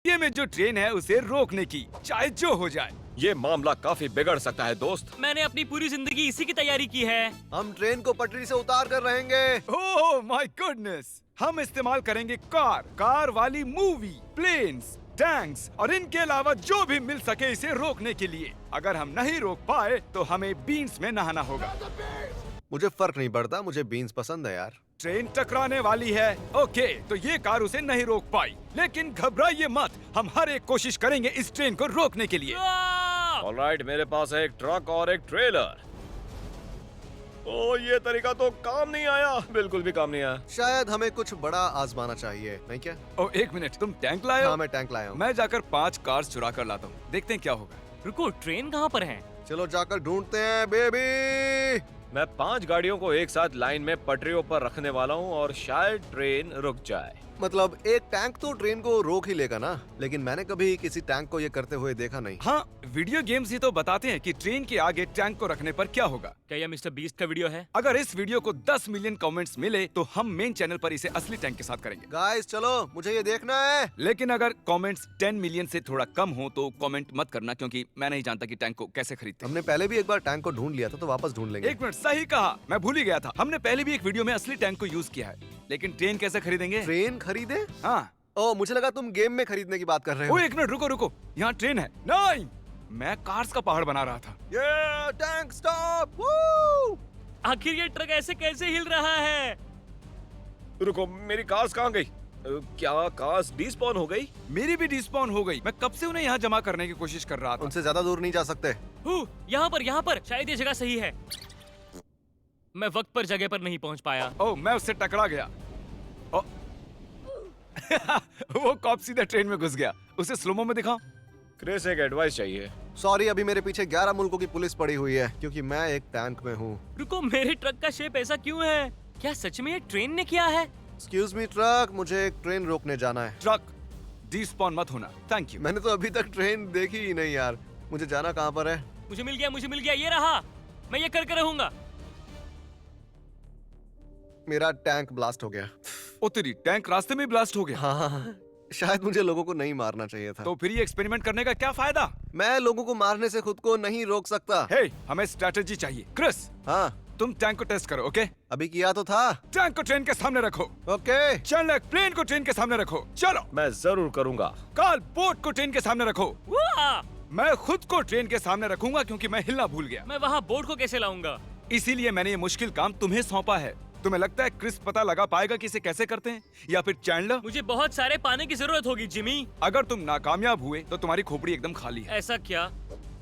ये में जो ट्रेन है उसे रोकने की, चाहे जो हो जाए। ये मामला काफी बिगड़ सकता है दोस्त। मैंने अपनी पूरी जिंदगी इसी की तैयारी की है। हम ट्रेन को पटरी से उतार कर रहेंगे। ओह माय गुडनेस, हम इस्तेमाल करेंगे कार वाली मूवी, प्लेन्स, टैंक्स और इनके अलावा जो भी मिल सके इसे रोकने के लिए। अगर हम नहीं रोक पाए तो हमें बीन्स में नहाना होगा। मुझे फर्क नहीं पड़ता, मुझे बीन्स पसंद है यार। ट्रेन टकराने वाली है। ओके, तो ये कार उसे नहीं रोक पाई, लेकिन घबराइए मत, हम हर एक कोशिश करेंगे इस ट्रेन को रोकने के लिए। ऑलराइट, मेरे पास है एक ट्रक और एक ट्रेलर। ओ, ये तरीका तो काम नहीं आया, बिल्कुल भी काम नहीं आया। शायद हमें कुछ बड़ा आजमाना चाहिए, नहीं क्या? ओ एक मिनट, तुम टैंक लाए हो? हाँ, मैं टैंक लाया हूँ। मैं जाकर 5 कार्स चुरा कर लाता हूँ, देखते हैं क्या होगा। रुको, ट्रेन कहाँ पर है? चलो जाकर ढूंढते हैं बेबी। मैं 5 गाड़ियों को एक साथ लाइन में पटरियों पर रखने वाला हूँ और शायद ट्रेन रुक जाए। मतलब एक टैंक तो ट्रेन को रोक ही लेगा ना, लेकिन मैंने कभी किसी टैंक को ये करते हुए देखा नहीं। हाँ, वीडियो गेम्स ही तो बताते हैं कि ट्रेन के आगे टैंक को रखने पर क्या होगा। क्या यह मिस्टर बीस्ट का वीडियो है? अगर इस वीडियो को 10 मिलियन कमेंट्स मिले तो हम मेन चैनल पर इसे असली टैंक के साथ करेंगे। गाइस चलो, मुझे ये देखना है। लेकिन अगर कमेंट्स 10 मिलियन से थोड़ा कम हो तो कमेंट मत करना, क्योंकि मैं नहीं जानता कि टैंक को कैसे खरीदते हैं। हमने पहले भी एक बार टैंक को ढूंढ लिया था, तो वापस ढूंढ लेंगे। एक मिनट, सही कहा, मैं भूल ही गया था। हमने पहले भी एक वीडियो में असली टैंक को यूज किया है, लेकिन ट्रेन कैसे खरीदेंगे? ट्रेन खरीदे? हाँ। ओ, मुझे लगा तुम गेम में खरीदने की बात कर रहे हो। ओ एक मिनट, रुको, यहाँ ट्रेन है। नहीं, मैं कार्स का पहाड़ बना रहा था। ये टैंक स्टॉप। वू! आखिर ये ट्रक ऐसे कैसे हिल रहा है? रुको, मेरी कार्स कहाँ गई? क्या कार्स डिस्पॉन हो गई? मेरी भी डिस्पॉन हो गई। मैं कब से उन्हें यहाँ जमा करने की कोशिश कर रहा था। उनसे ज्यादा दूर नहीं जा सकते। यहाँ पर शायद ये जगह सही है। मैं वक्त पर जगह पर नहीं पहुँच पाया। ओ, मैं उससे टकरा गया। ओ वो कॉप सीधा ट्रेन में घुस गया। उसे स्लोमो में दिखाओ। क्रिस, एक एडवाइस चाहिए। सॉरी, अभी मेरे पीछे 11 मुल्कों की पुलिस पड़ी हुई है, क्योंकि मैं एक टैंक में हूँ। रुको, मेरे ट्रक का शेप ऐसा क्यों है? क्या सच में ये ट्रेन ने किया है? एक्सक्यूज मी ट्रक, मुझे एक ट्रेन रोकने जाना है। ट्रक डिस्पॉन मत होना, थैंक यू। मैंने तो अभी तक ट्रेन देखी ही नहीं यार। मुझे जाना कहाँ पर है? मुझे मिल गया, ये रहा। मैं ये करके रहूंगा। मेरा टैंक ब्लास्ट हो गया। ओ तेरी, टैंक रास्ते में ब्लास्ट हो गया। हाँ, शायद मुझे लोगों को नहीं मारना चाहिए था। तो फिर ये एक्सपेरिमेंट करने का क्या फायदा? मैं लोगों को मारने से खुद को नहीं रोक सकता। हे, हमें स्ट्रेटेजी चाहिए। क्रिस, हाँ, तुम टैंक को टेस्ट करो, ओके? अभी किया तो था। टैंक को ट्रेन के सामने रखो। ओके। चल, प्लेन को ट्रेन के सामने रखो। चलो। मैं जरूर करूंगा। कार्ल, बोट को ट्रेन के सामने रखो। वाह! मैं खुद को ट्रेन के सामने रखूंगा क्योंकि मैं हिलना भूल गया। मैं वहाँ बोर्ड को कैसे लाऊंगा? इसीलिए मैंने ये मुश्किल काम तुम्हें सौंपा है। तुम्हें लगता है क्रिस पता लगा पाएगा कि इसे कैसे करते हैं, या फिर चैंडलर? मुझे बहुत सारे पानी की जरूरत होगी जिमी। अगर तुम नाकामयाब हुए तो तुम्हारी खोपड़ी एकदम खाली है। ऐसा क्या?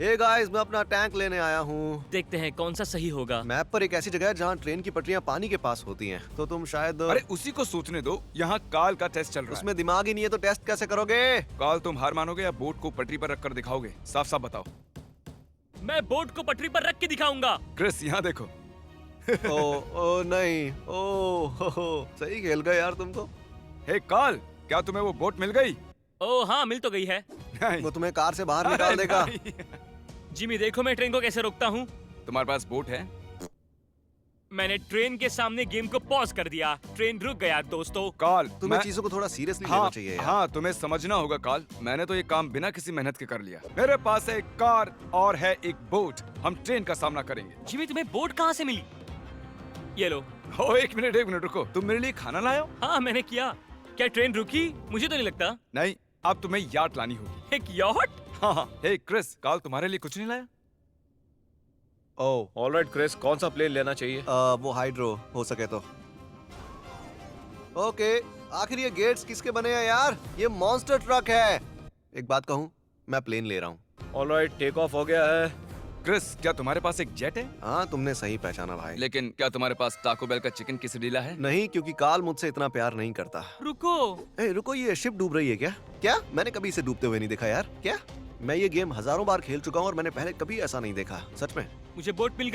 हे गाइस, मैं अपना टैंक लेने आया हूँ। देखते हैं कौन सा सही होगा। मैप पर एक ऐसी जगह है जहाँ ट्रेन की पटरियाँ पानी के पास होती हैं, तो तुम शायद। अरे उसी को सोचने दो। यहाँ काल का टेस्ट चल रहा है। उसमें दिमाग ही नहीं है तो टेस्ट कैसे करोगे? काल, तुम हार मानोगे या बोट को पटरी पर रखकर दिखाओगे? साफ साफ बताओ। मैं बोट को पटरी पर रख के दिखाऊंगा। क्रिस, यहाँ देखो। ओ नहीं, सही खेल गए यार तुम तो। हे काल, क्या तुम्हें वो बोट मिल गई? ओह हाँ, मिल तो गई है। नहीं। वो तुम्हें कार से बाहर निकाल देगा। नहीं। जिमी देखो, मैं ट्रेन को कैसे रोकता हूँ। तुम्हारे पास बोट है? मैंने ट्रेन के सामने गेम को पॉज कर दिया। ट्रेन रुक गया दोस्तों। काल, तुम्हें चीजों को थोड़ा सीरियसली लेना चाहिए यार। हाँ, तुम्हें समझना होगा काल। मैंने तो ये काम बिना किसी मेहनत के कर लिया। मेरे पास है एक कार और है एक बोट। हम ट्रेन का सामना करेंगे। जिमी, तुम्हें बोट कहाँ से मिली? ये लो। ओ एक मिनट रुको। तुम मेरे लिए खाना लाए हो? हाँ, मैंने किया। क्या ट्रेन रुकी? मुझे तो नहीं लगता। नहीं, अब तुम्हें याट लानी होगी। एक यॉट? हाँ। हे क्रिस, काल तुम्हारे लिए कुछ नहीं लाया? ओह, ऑलराइट क्रिस, कौन सा प्लेन लेना चाहिए? वो हाइड्रो हो सके तो। ओके, आखिर ये गेट्स किसके बने हैं यार? ये मॉन्स्टर ट्रक है। एक बात कहूँ, मैं प्लेन ले रहा हूँ। ऑलराइट, टेक ऑफ हो गया है। क्रिस, क्या तुम्हारे पास एक जेट है? हाँ, तुमने सही पहचाना भाई। लेकिन क्या तुम्हारे पास टाको बेल का चिकन quesadilla है? नहीं, क्योंकि काल मुझसे इतना प्यार नहीं करता। रुको। रुको, ये शिप डूब रही है क्या? क्या? मैंने कभी इसे डूबते हुए नहीं देखा यार। क्या? मैं ये गेम हजारों बार खेल चुका हूँ और मैंने पहले कभी ऐसा नहीं देखा, सच में। मुझे बोट मिल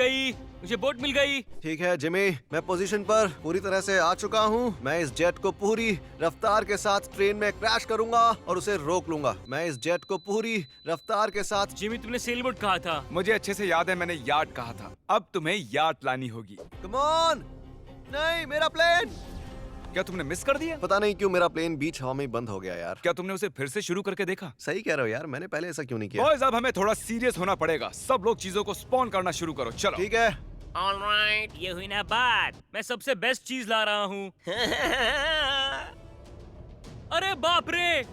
गई। ठीक है जिमी, मैं पोजीशन पर पूरी तरह से आ चुका हूँ। मैं इस जेट को पूरी रफ्तार के साथ ट्रेन में क्रैश करूंगा और उसे रोक लूंगा। मैं इस जेट को पूरी रफ्तार के साथ। जिमी, तुमने सेल बोट कहा था। मुझे अच्छे से याद है, मैंने याट कहा था। अब तुम्हें याट लानी होगी। Come on! नहीं, मेरा प्लेन! क्या तुमने मिस कर दिया? पता नहीं क्यों मेरा प्लेन बीच हवा में ही बंद हो गया यार। क्या तुमने उसे फिर से शुरू करके देखा? सही कह रहे हो यार, मैंने पहले ऐसा क्यों नहीं किया? बॉयज अब हमें थोड़ा सीरियस होना पड़ेगा। सब लोग चीजों को स्पॉन करना शुरू करो, चलो। ठीक है। ऑलराइट, ये हुई ना बात। मैं सबसे बेस्ट चीज ला रहा हूँ। अरे बाप रे,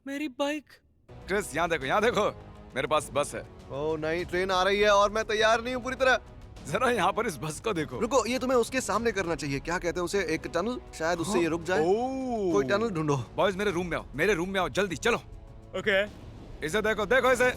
मेरी बाइक। क्रिस यहाँ देखो, यहाँ देखो, मेरे पास बस है। ओह नहीं, ट्रेन आ रही है और मैं तैयार नहीं हूँ पूरी तरह। जरा यहाँ पर इस बस को देखो। रुको, ये तुम्हें उसके सामने करना चाहिए। क्या कहते हैं उसे, एक टनल? शायद उससे ये रुक जाए। ओह। कोई टनल ढूंढो। बॉयज मेरे रूम में आओ, मेरे रूम में आओ, जल्दी चलो। ओके। इसे देखो, देखो इसे।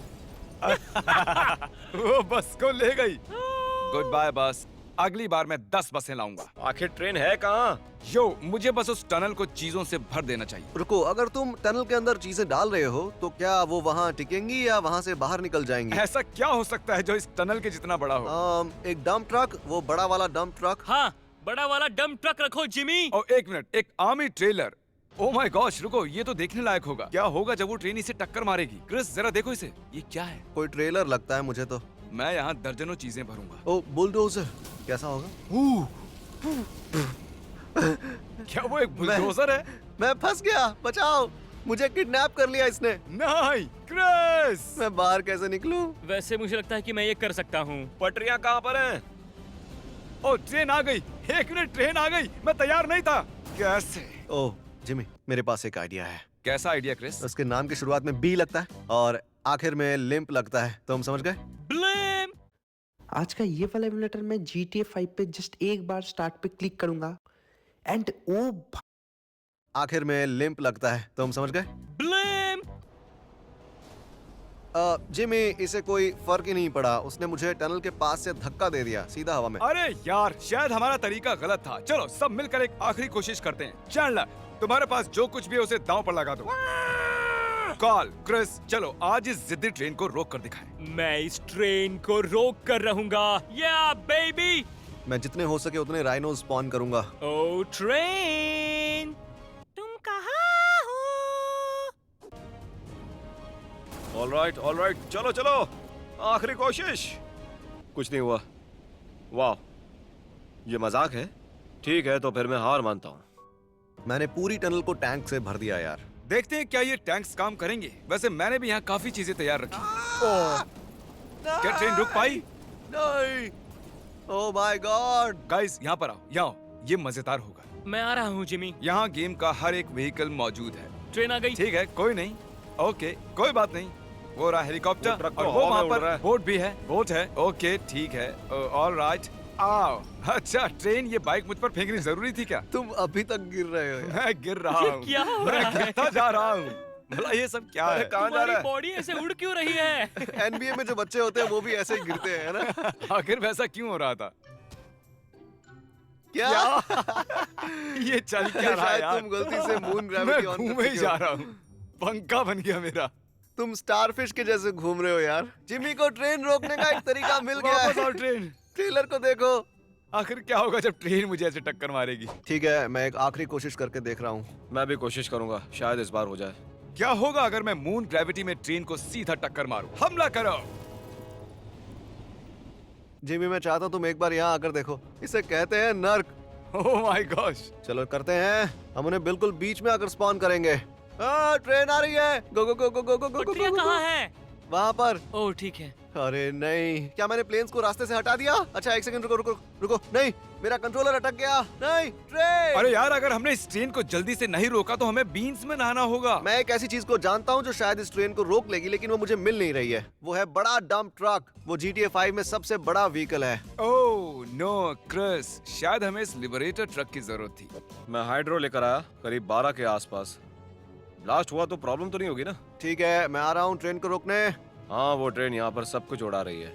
वो बस को ले गई। गुड बाय बस, अगली बार मैं 10 बसें लाऊंगा। आखिर ट्रेन है कहाँ? यो, मुझे बस उस टनल को चीजों से भर देना चाहिए। रुको, अगर तुम टनल के अंदर चीजें डाल रहे हो तो क्या वो वहाँ टिकेंगी या वहाँ से बाहर निकल जाएंगी? ऐसा क्या हो सकता है जो इस टनल के जितना बड़ा हो? एक डंप ट्रक, वो बड़ा वाला डंप ट्रक। हाँ, बड़ा वाला डंप ट्रक रखो जिमी। और एक मिनट, एक army trailer. Oh my gosh, रुको, ये तो देखने लायक होगा। क्या होगा जब वो ट्रेन इसे टक्कर मारेगी? क्रिस जरा देखो इसे, ये क्या है? कोई ट्रेलर लगता है मुझे तो। मैं यहाँ दर्जनों चीजें भरूंगा। ओ बुलडोजर, कैसा होगा? क्या वो एक बुलडोजर है? मैं फंस गया, बचाओ, मुझे किडनैप कर लिया इसने। नहीं, क्रिस। मैं बाहर कैसे निकलूं? वैसे मुझे लगता है कि मैं ये कर सकता हूँ। पटरियाँ कहाँ पर हैं? ओ ट्रेन आ गई। एक मिनट, ट्रेन आ गई, मैं तैयार नहीं था। कैसे? ओह जिमी, मेरे पास एक आइडिया है। कैसा आइडिया क्रिस? उसके नाम की शुरुआत में बी लगता है और आखिर में लिम्प लगता है, तो हम समझ गए। ब्लेम। आज का ये वाला एमुलेटर में GTA 5 पे जस्ट एक बार स्टार्ट पे क्लिक करूंगा एंड ओ आखिर में लिम्प लगता है, तो हम समझ गए। ब्लेम। जिमी, इसे कोई फर्क ही नहीं पड़ा। उसने मुझे टनल के पास से धक्का दे दिया, सीधा हवा में। अरे यार, शायद हमारा तरीका गलत था। चलो सब मिलकर एक आखिरी कोशिश करते हैं। चैंडलर, तुम्हारे पास जो कुछ भी है उसे दांव पर लगा दो। कॉल, क्रिस, चलो आज इस जिद्दी ट्रेन को रोक कर दिखाएं। मैं इस ट्रेन को रोक कर रहूंगा। या बेबी। मैं जितने हो सके उतने राइनो स्पॉन करूंगा। ओ ट्रेन, तुम कहाँ हो? ऑलराइट, चलो चलो, आखिरी कोशिश। कुछ नहीं हुआ। वाह, ये मजाक है। ठीक है, तो फिर मैं हार मानता हूँ। मैंने पूरी टनल को टैंक से भर दिया यार। देखते हैं क्या ये टैंक्स काम करेंगे। वैसे मैंने भी यहाँ काफी चीजें तैयार रखी। क्या ट्रेन रुक पाई? नहीं। Oh my God. गाइस यहाँ पर आओ, यहाँ आओ, ये मजेदार होगा। मैं आ रहा हूँ जिमी। यहाँ गेम का हर एक व्हीकल मौजूद है। ट्रेन आ गई। ठीक है, कोई नहीं। ओके, कोई बात नहीं। वो रहा हेलीकॉप्टर वो ट्रक और तो वो हवा वहाँ में उड़ रहा पर है। बोट भी है। बोट है, ओके ठीक है। ऑलराइट, आओ। अच्छा ट्रेन, ये बाइक मुझ पर फेंकनी जरूरी थी क्या? तुम अभी तक गिर रहे हो यार। मैं गिर रहा ये हूँ। क्या हो मैं रहा है? गिरता जा रहा हूँ। भला ये सब क्या है? कहाँ जा रहा है? बॉडी ऐसे उड़ क्यों रही है? NBA में जो बच्चे होते हैं वो भी ऐसे ही गिरते हैं ना। आखिर वैसा क्यों हो रहा था? क्या? ये चल क्या रहा है शायद यार? तुम गलती से मून मैं ग्रेविटी ऑन घूमे ही जा रहा हूँ। पंखा बन गया मेरा। तुम स्टारफिश के जैसे घूम रहे हो यार। जिमी को ट्रेन रोकने का एक तरीका मिल गया वापस आओ है। ट्रेन। ट्रेलर को देखो। आखिर क्या होगा जब ट्रेन मुझे ऐसे टक्कर मारेगी? ठीक है, मैं एक आखिरी कोशिश करके देख रहा हूँ। मैं भी कोशिश करूंगा, शायद इस बार हो जाए। क्या होगा अगर मैं मून ग्रेविटी में ट्रेन को सीधा टक्कर मारूं? हमला करो। जिमी, मैं चाहता हूँ तुम एक बार यहाँ आकर देखो। इसे कहते हैं नर्क। Oh my gosh. चलो करते हैं, हम उन्हें बिल्कुल बीच में आकर स्पॉन करेंगे। ट्रेन आ रही है। गो गो गो गो गो गो गो पटरियाँ गो कहाँ है? वहाँ पर। ओह ठीक है। अरे नहीं, क्या मैंने प्लेन्स को रास्ते से हटा दिया? अच्छा एक सेकंड, रुको रुको रुको। नहीं, मेरा कंट्रोलर अटक गया। नहीं, ट्रेन। अरे यार, अगर हमने इस ट्रेन को जल्दी से नहीं रोका तो हमें बीन्स में नहाना होगा। मैं एक ऐसी चीज को जानता हूँ जो शायद इस ट्रेन को रोक लेगी, लेकिन वो मुझे मिल नहीं रही है। वो है बड़ा डंप ट्रक। वो GTA 5 में सबसे बड़ा व्हीकल है। ओह नो क्रिस, शायद हमें इस लिबरेटर ट्रक की जरूरत थी। मैं हाइड्रो लेकर आया, करीब 12 के आसपास। ब्लास्ट हुआ तो प्रॉब्लम तो नहीं होगी ना? ठीक है, मैं आ रहा हूँ ट्रेन को रोकने। हाँ, वो ट्रेन यहाँ पर सब कुछ उड़ा रही है।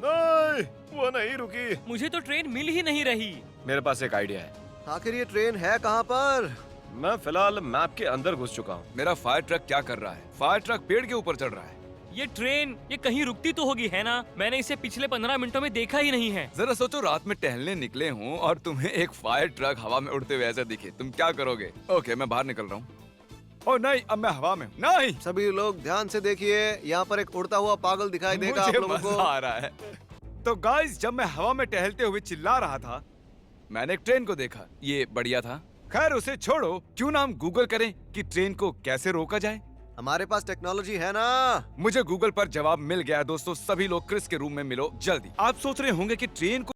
नहीं, वो नहीं रुकी। मुझे तो ट्रेन मिल ही नहीं रही। मेरे पास एक आइडिया है। आखिर ये ट्रेन है कहाँ पर? मैं फिलहाल मैप के अंदर घुस चुका हूँ। मेरा फायर ट्रक क्या कर रहा है? फायर ट्रक पेड़ के ऊपर चढ़ रहा है। ये ट्रेन, ये कहीं रुकती तो होगी है ना? मैंने इसे पिछले 15 मिनटों में देखा ही नहीं है। जरा सोचो, रात में टहलने निकले हूँ और तुम्हें एक फायर ट्रक हवा में उड़ते हुए ऐसे दिखे, तुम क्या करोगे? ओके, मैं बाहर निकल रहा हूँ। ओह नहीं, अब मैं हवा में हूँ। नहीं, सभी लोग ध्यान से देखिए, यहाँ पर एक उड़ता हुआ पागल दिखाई देगा आप मुझे लोगों मजा को। आ रहा है। तो गाइस, जब मैं हवा में टहलते हुए चिल्ला रहा था मैंने एक ट्रेन को देखा, ये बढ़िया था। खैर उसे छोड़ो, क्यों ना हम गूगल करें कि ट्रेन को कैसे रोका जाए। हमारे पास टेक्नोलॉजी है ना। मुझे गूगल पर जवाब मिल गया दोस्तों। सभी लोग क्रिस के रूम में मिलो जल्दी। आप सोच रहे होंगे कि ट्रेन को